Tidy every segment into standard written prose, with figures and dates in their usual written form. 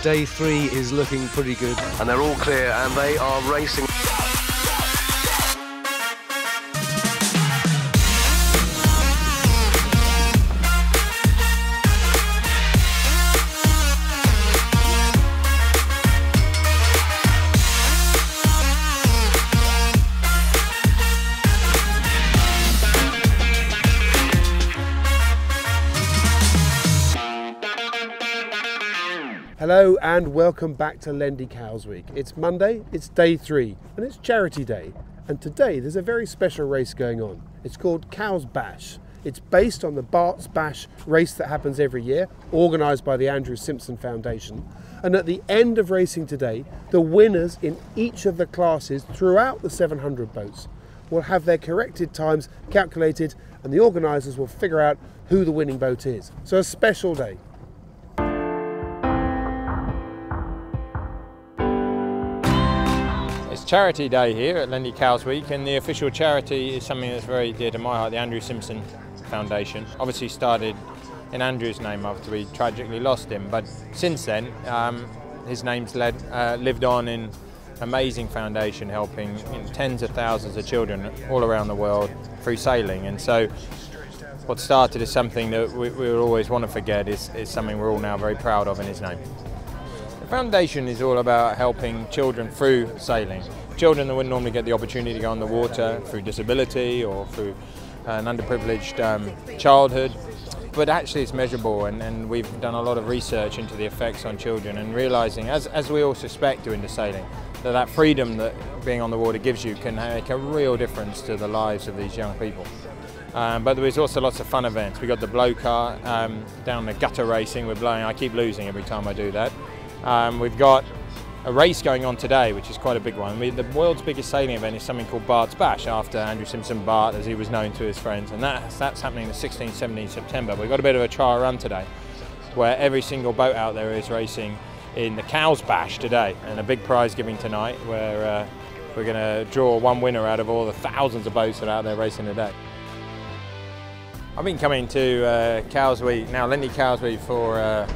Day 3 is looking pretty good. And they're all clear and they are racing. Hello and welcome back to Lendy Cowes Week. It's Monday, it's Day 3 and it's Charity Day. And today there's a very special race going on. It's called Cowes Bash. It's based on the Bart's Bash race that happens every year, organised by the Andrew Simpson Foundation. And at the end of racing today, the winners in each of the classes throughout the 700 boats will have their corrected times calculated and the organisers will figure out who the winning boat is. So a special day. It's Charity Day here at Lendy Cowes Week, and the official charity is something that's very dear to my heart, the Andrew Simpson Foundation. Obviously started in Andrew's name after we tragically lost him, but since then his name's lived on in amazing foundation, helping tens of thousands of children all around the world through sailing. And so what started as something that we will always want to forget is something we're all now very proud of in his name. The foundation is all about helping children through sailing. Children that wouldn't normally get the opportunity to go on the water through disability or through an underprivileged childhood. But actually it's measurable, and we've done a lot of research into the effects on children and realising, as we all suspect doing the sailing, that freedom that being on the water gives you can make a real difference to the lives of these young people. But there was also lots of fun events. We got the blow car down the gutter racing. We're blowing. I keep losing every time I do that. We've got a race going on today, which is quite a big one. The world's biggest sailing event is something called Bart's Bash, after Andrew Simpson Bart, as he was known to his friends, and that's happening the 16th, 17th September. We've got a bit of a trial run today, where every single boat out there is racing in the Cowes Bash today, and a big prize giving tonight, where we're going to draw one winner out of all the thousands of boats that are out there racing today. I've been coming to Cowes Week, now Lendy Cowes Week, for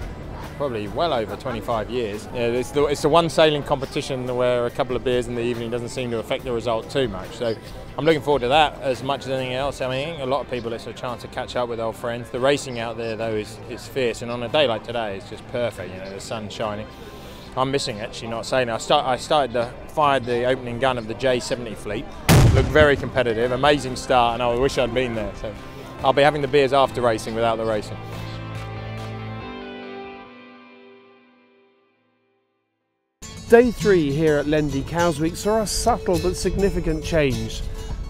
probably well over 25 years. It's the one sailing competition where a couple of beers in the evening doesn't seem to affect the result too much. So I'm looking forward to that as much as anything else. I mean, a lot of people, it's a chance to catch up with old friends. The racing out there though is fierce, and on a day like today it's just perfect. You know, the sun's shining. I'm missing actually not sailing. I fired the opening gun of the J70 fleet. Looked very competitive, amazing start, and I wish I'd been there. So I'll be having the beers after racing without the racing. Day 3 here at Lendy Cowes Week saw a subtle but significant change.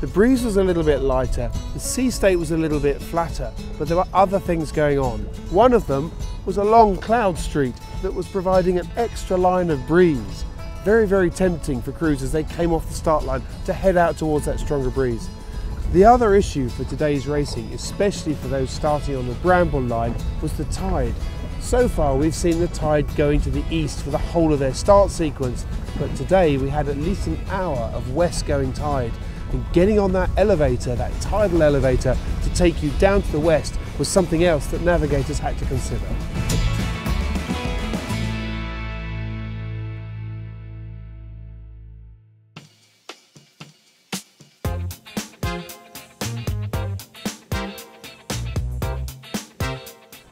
The breeze was a little bit lighter, the sea state was a little bit flatter, but there were other things going on. One of them was a long cloud street that was providing an extra line of breeze. Very, very tempting for crews as they came off the start line to head out towards that stronger breeze. The other issue for today's racing, especially for those starting on the Bramble line, was the tide. So far we've seen the tide going to the east for the whole of their start sequence, but today we had at least an hour of west going tide, and getting on that elevator, that tidal elevator, to take you down to the west was something else that navigators had to consider.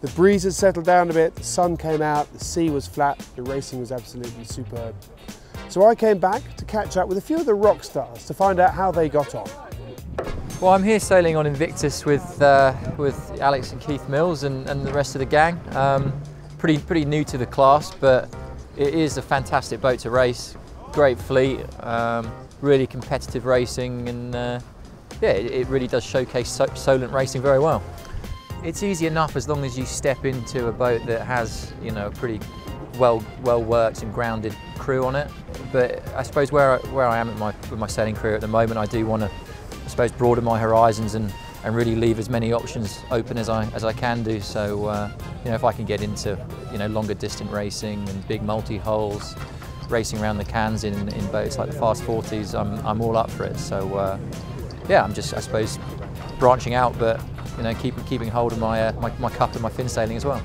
The breeze had settled down a bit, the sun came out, the sea was flat, the racing was absolutely superb. So I came back to catch up with a few of the rock stars to find out how they got on. Well, I'm here sailing on Invictus with Alex and Keith Mills and the rest of the gang. Pretty new to the class, but it is a fantastic boat to race. Great fleet, really competitive racing, and yeah, it really does showcase Solent racing very well. It's easy enough as long as you step into a boat that has, you know, a pretty well worked and grounded crew on it. But I suppose where I am with my sailing career at the moment, I do want to, I suppose, broaden my horizons and really leave as many options open as I can do. So you know, if I can get into, you know, longer distance racing and big multi-hulls, racing around the cans in boats like the Fast 40s, I'm all up for it. So yeah, I'm just, I suppose, branching out, but you know, keeping hold of my cup and my fin sailing as well.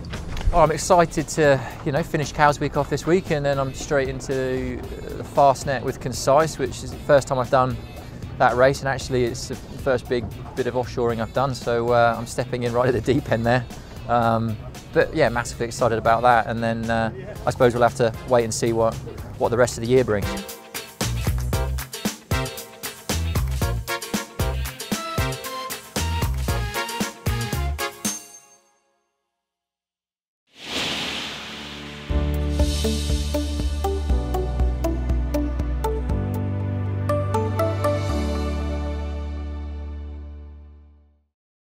Oh, I'm excited to, finish Cowes Week off this week, and then I'm straight into the Fastnet with Concise, which is the first time I've done that race, and actually it's the first big bit of offshoring I've done, so I'm stepping in right at the deep end there. But yeah, massively excited about that, and then I suppose we'll have to wait and see what the rest of the year brings.